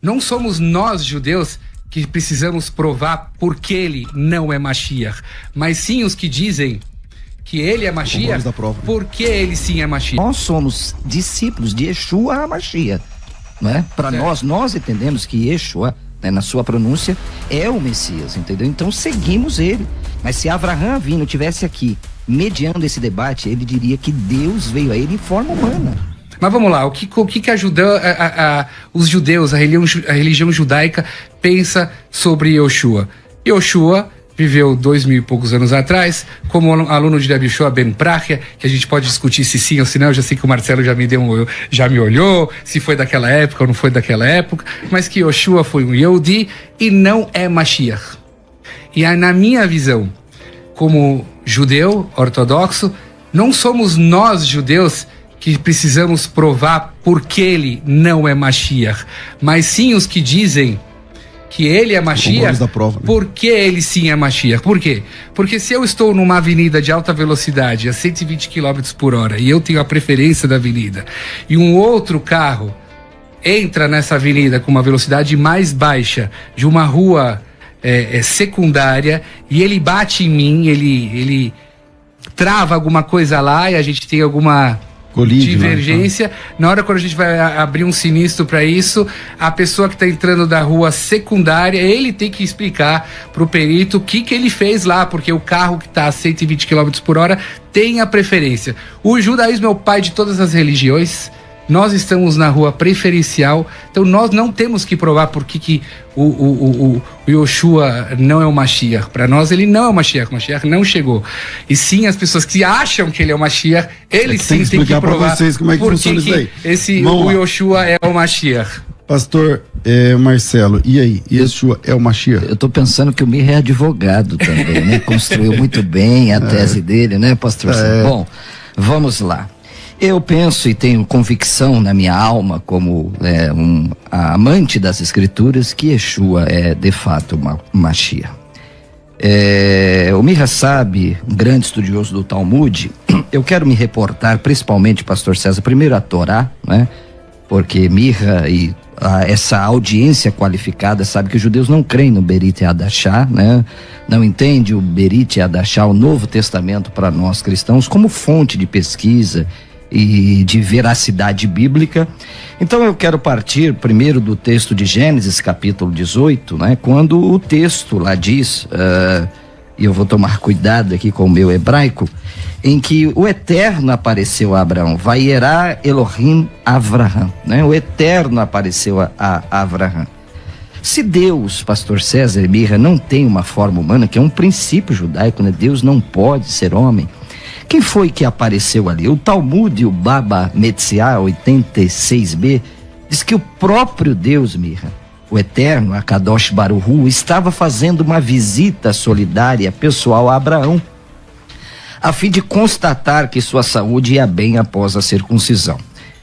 Não somos nós, judeus, que precisamos provar porque ele não é Mashiach, mas sim os que dizem que ele é Mashiach, porque ele sim é Mashiach. Nós somos discípulos de Yeshua HaMashiach, não é? Para nós entendemos que Yeshua, né, na sua pronúncia, é o Messias, entendeu? Então seguimos ele. Mas se Avraham Avinu tivesse aqui, mediando esse debate, ele diria que Deus veio a ele em forma humana. Mas vamos lá, o que os judeus, a religião judaica pensa sobre Yoshua? Yoshua viveu 2000 e poucos anos atrás, como aluno de Rabbi Yoshua ben Prachia, que a gente pode discutir se sim ou se não. Eu já sei que o Marcelo já me olhou, se foi daquela época ou não foi daquela época, mas que Yoshua foi um Yehudi e não é Mashiach. E na minha visão, como judeu ortodoxo, não somos nós, judeus, que precisamos provar porque ele não é Mashiach, mas sim os que dizem que ele é Mashiach, porque ele sim é Mashiach. Por quê? Porque se eu estou numa avenida de alta velocidade a 120 km por hora e eu tenho a preferência da avenida, e um outro carro entra nessa avenida com uma velocidade mais baixa de uma rua secundária e ele bate em mim, ele trava alguma coisa lá e a gente tem alguma divergência. Na hora quando a gente vai abrir um sinistro para isso, a pessoa que está entrando da rua secundária, ele tem que explicar pro perito o que ele fez lá, porque o carro que está a 120 km por hora tem a preferência. O judaísmo é o pai de todas as religiões. Nós estamos na rua preferencial, então nós não temos que provar por que o Yoshua não é o Mashiach. Para nós ele não é o Mashiach não chegou. E sim, as pessoas que acham que ele é o Mashiach, ele sim tem que provar por que o Yoshua é o Mashiach. Pastor Marcelo, e aí? Yeshua é o Mashiach? Eu tô pensando que o Mir é advogado também, né? Construiu muito bem a tese dele, né, pastor? Bom, vamos lá. Eu penso e tenho convicção na minha alma, como amante das escrituras, que Yeshua é de fato Mashiach. O Mirra sabe, um grande estudioso do Talmud, eu quero me reportar principalmente, pastor César, primeiro a Torá, né? Porque Mirra e essa audiência qualificada sabe que os judeus não creem no Berit Hadashah, né? Não entende o Berit Hadashah, o Novo Testamento para nós cristãos, como fonte de pesquisa e de veracidade bíblica. Então eu quero partir primeiro do texto de Gênesis capítulo 18, né, quando o texto lá diz, e eu vou tomar cuidado aqui com o meu hebraico, em que o Eterno apareceu a Abraão, Vayerá Elohim Avraham, né? O Eterno apareceu a Avraham. Se Deus, pastor César e Mirra, não tem uma forma humana, que é um princípio judaico, né? Deus não pode ser homem. Quem foi que apareceu ali? O Talmud, o Baba Metzia 86b, diz que o próprio Deus, Mirra, o Eterno, a Kadosh Baruch Hu, estava fazendo uma visita solidária pessoal a Abraão, a fim de constatar que sua saúde ia bem após a circuncisão.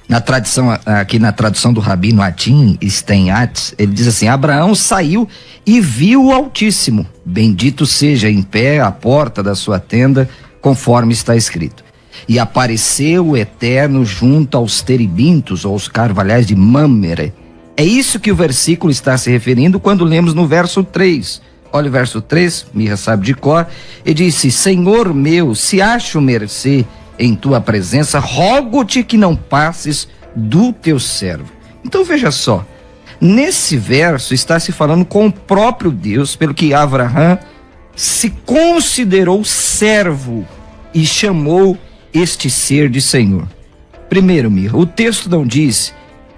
Na tradição, aqui na tradução do Rabino Atim Steinatz, ele diz assim: Abraão saiu e viu o Altíssimo, bendito seja, em pé à porta da sua tenda, conforme está escrito. E apareceu o Eterno junto aos terebintos, ou aos carvalhais de Mamre. É isso que o versículo está se referindo quando lemos no verso 3. Olha o verso 3, Mirra sabe de cor. E disse: Senhor meu, se acho mercê em tua presença, rogo-te que não passes do teu servo. Então veja só, nesse verso está se falando com o próprio Deus, pelo que Avraham se considerou servo e chamou este ser de Senhor. Primeiro, Mirra, o texto não diz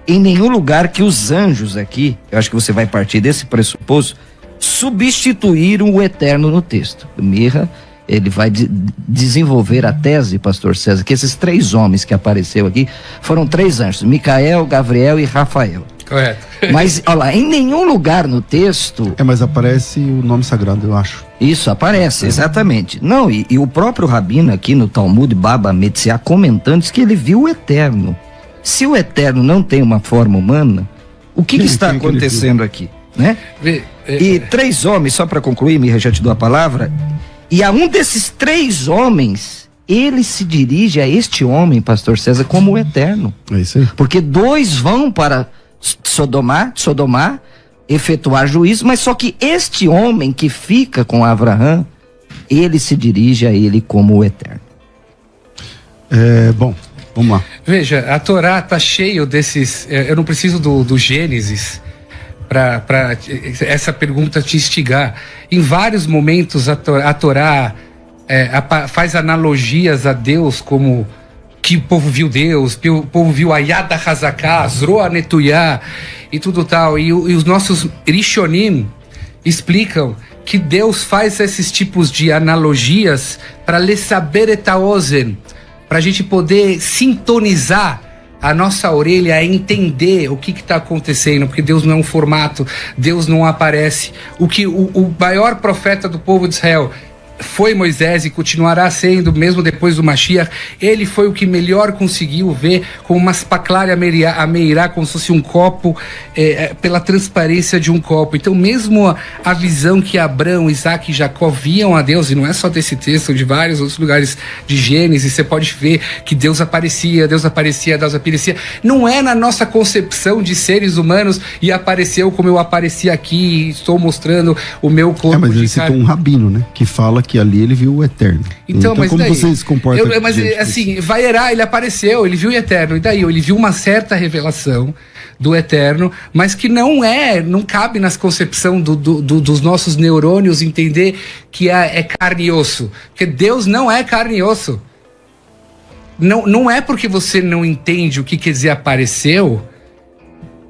em nenhum lugar que os anjos aqui, eu acho que você vai partir desse pressuposto, substituíram o Eterno no texto. Mirra, ele vai desenvolver a tese, pastor César, que esses três homens que apareceu aqui foram três anjos, Micael, Gabriel e Rafael. Correto. Mas, olha lá, em nenhum lugar no texto... mas aparece o nome sagrado, eu acho. Isso, aparece, exatamente. Não, e o próprio Rabino aqui no Talmud, Baba Metzia, comentando, diz que ele viu o Eterno. Se o Eterno não tem uma forma humana, o que está acontecendo aqui, né? E três homens, só para concluir, Mirra, já te dou a palavra, e a um desses três homens, ele se dirige a este homem, pastor César, como o Eterno. É isso aí. Porque dois vão para sodomar, efetuar juízo, mas só que este homem que fica com Abraão, ele se dirige a ele como o Eterno. Bom, vamos lá. Veja, a Torá está cheio desses... eu não preciso do Gênesis para essa pergunta te instigar. Em vários momentos a Torá faz analogias a Deus, como que o povo viu Deus, que o povo viu a Yada Hazaká, Zroa Netuyá e tudo tal. E os nossos Rishonim explicam que Deus faz esses tipos de analogias para lhe saber etaozen, para a gente poder sintonizar a nossa orelha, a entender o que está acontecendo, porque Deus não é um formato, Deus não aparece. O maior profeta do povo de Israel foi Moisés e continuará sendo, mesmo depois do Mashiach. Ele foi o que melhor conseguiu ver com uma spaclária a meirá, como se fosse um copo, pela transparência de um copo. Então, mesmo a visão que Abraão, Isaac e Jacó viam a Deus, e não é só desse texto, de vários outros lugares de Gênesis, você pode ver que Deus aparecia, não é na nossa concepção de seres humanos e apareceu como eu apareci aqui, estou mostrando o meu corpo. Mas ele citou um rabino, né, que fala que ali ele viu o Eterno. Então mas como daí, você se comporta? Mas assim, Vaierá, ele apareceu, ele viu o Eterno, e daí ele viu uma certa revelação do Eterno, mas que não cabe nas concepção dos nossos neurônios entender que é carne e osso, porque Deus não é carne e osso. Não é porque você não entende o que quer dizer apareceu,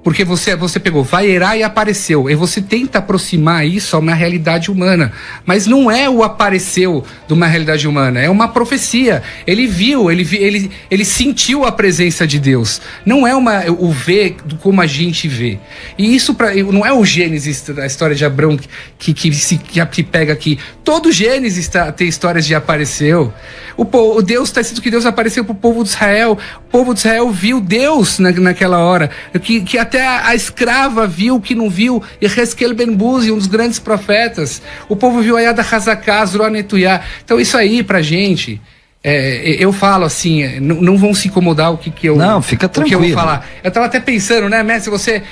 porque você pegou Vaierá e apareceu, e você tenta aproximar isso a uma realidade humana, mas não é o apareceu de uma realidade humana, é uma profecia. Ele viu, ele sentiu a presença de Deus, não é o ver como a gente vê. E isso não é o Gênesis, a história de Abraão que pega aqui. Todo Gênesis tem histórias de apareceu. O Deus está escrito que Deus apareceu para o povo de Israel. O povo de Israel viu Deus naquela hora, que até a escrava viu que não viu Yehezkel Ben Buzi, um dos grandes profetas. O povo viu a Yada Hazaká, Zroa Netuyá. Então isso aí pra gente, eu falo assim, não vão se incomodar o que eu... Não, fica tranquilo. O que eu vou falar. Eu tava até pensando, né, mestre, você...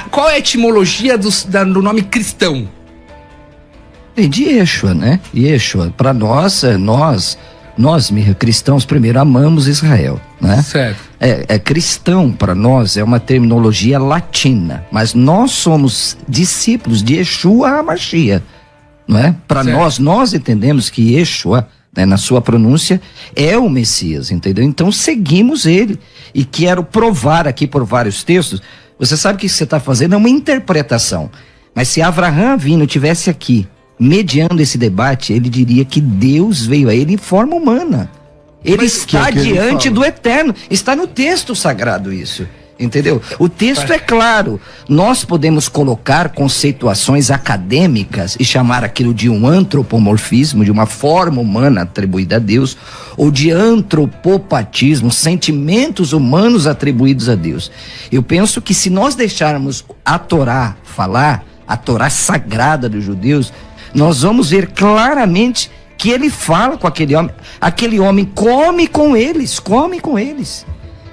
qual é a etimologia do nome cristão? De Yeshua, né? Yeshua. Para nós, cristãos, primeiro amamos Israel, né? Certo. Cristão para nós é uma terminologia latina, mas nós somos discípulos de Yeshua HaMashiach, não é? Para nós entendemos que Yeshua, né, na sua pronúncia, é o Messias, entendeu? Então seguimos ele, e quero provar aqui por vários textos. Você sabe que você está fazendo é uma interpretação, mas se Avraham Avinu tivesse aqui mediando esse debate, ele diria que Deus veio a ele em forma humana. Ele está diante do Eterno. Está no texto sagrado isso. Entendeu? O texto é claro. Nós podemos colocar conceituações acadêmicas e chamar aquilo de um antropomorfismo, de uma forma humana atribuída a Deus, ou de antropopatismo, sentimentos humanos atribuídos a Deus. Eu penso que se nós deixarmos a Torá falar, a Torá sagrada dos judeus, nós vamos ver claramente que ele fala com aquele homem come com eles.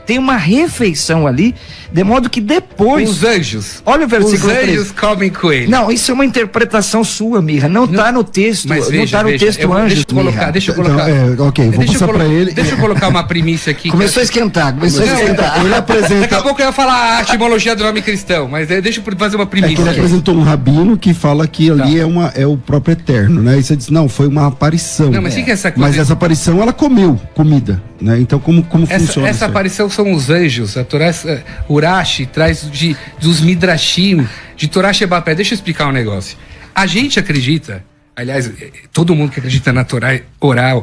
Tem uma refeição ali, de modo que depois... Os anjos. Olha o versículo 3. Os anjos comem com ele. Não, isso é uma interpretação sua, Mirra. Não está no texto. Mas não está no texto anjos, Deixa eu colocar. Então, ok, vou passar para ele. Deixa eu colocar uma primícia aqui. Começou a esquentar. Ele apresenta... Daqui a pouco eu ia falar a etimologia do nome cristão, mas deixa eu fazer uma primícia. Ele apresentou um rabino que fala que ali é o próprio Eterno, né? E você diz, não, foi uma aparição. Não, mas que é essa coisa? Mas essa aparição, ela comeu comida, né? Então, como funciona essa aparição são os anjos. A Torá Urashi traz dos Midrashim, de Torá Shebapé. Deixa eu explicar um negócio. A gente acredita, aliás, todo mundo que acredita na Torá oral,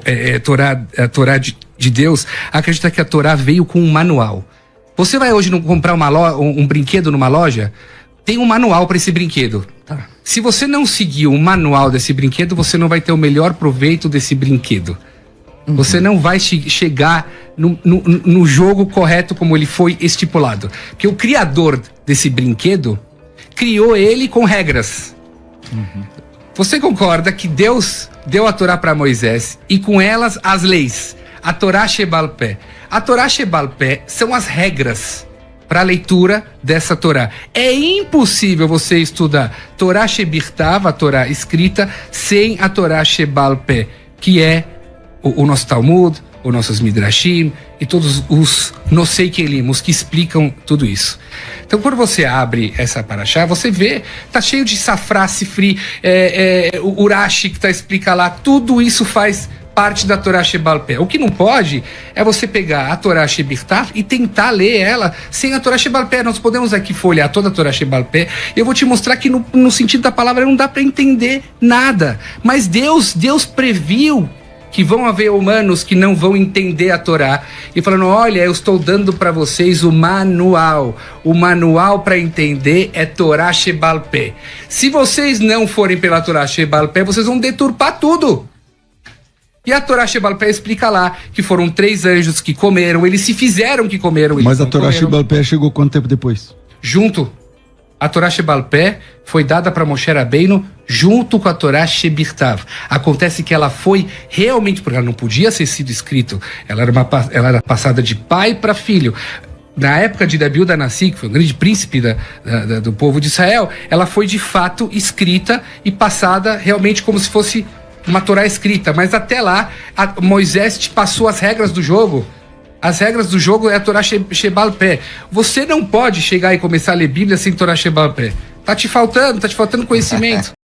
a Torá de Deus, acredita que a Torá veio com um manual. Você vai hoje comprar um brinquedo numa loja, tem um manual para esse brinquedo. Tá. Se você não seguir o manual desse brinquedo, você não vai ter o melhor proveito desse brinquedo. Você não vai chegar no jogo correto como ele foi estipulado. Porque o criador desse brinquedo criou ele com regras. Você concorda que Deus deu a Torá para Moisés e com elas as leis, a Torá Shebal Pé. A Torá Shebal Pé são as regras para a leitura dessa Torá. É impossível você estudar Torá Shebirtav, a Torá escrita, sem a Torá Shebal Pé, que é o nosso Talmud, os nossos Midrashim e todos os Nosei Kelim, os que explicam tudo isso. Então, quando você abre essa paraxá, você vê, tá cheio de Safra, Sifri, o Urashi que explica lá, tudo isso faz parte da Torá Shebal Pé. O que não pode é você pegar a Torá Shebirtav e tentar ler ela sem a Torá Shebal Pé. Nós podemos aqui folhear toda a Torá Shebal Pé e eu vou te mostrar que no sentido da palavra não dá para entender nada. Mas Deus previu que vão haver humanos que não vão entender a Torá e falando, olha, eu estou dando para vocês o manual para entender é Torá Shebal Pé. Se vocês não forem pela Torá Shebal Pé, vocês vão deturpar tudo. E a Torá Shebal Pé explica lá que foram 3 anjos que comeram, eles se fizeram que comeram. Mas a Torá Shebal Pé chegou quanto tempo depois? Junto. A Torá Shebal Pé foi dada para Moshe Rabbeinu junto com a Torá Shebirtav. Acontece que ela foi realmente, porque ela não podia ter sido escrita, ela era passada de pai para filho. Na época de Rabi Yehuda Hanassi, que foi um grande príncipe do povo de Israel, ela foi de fato escrita e passada realmente como se fosse uma Torá escrita. Mas até lá, Moisés te passou as regras do jogo. As regras do jogo é a Torá Shebal Pé. Você não pode chegar e começar a ler Bíblia sem Torá Shebal Pé. Tá te faltando conhecimento.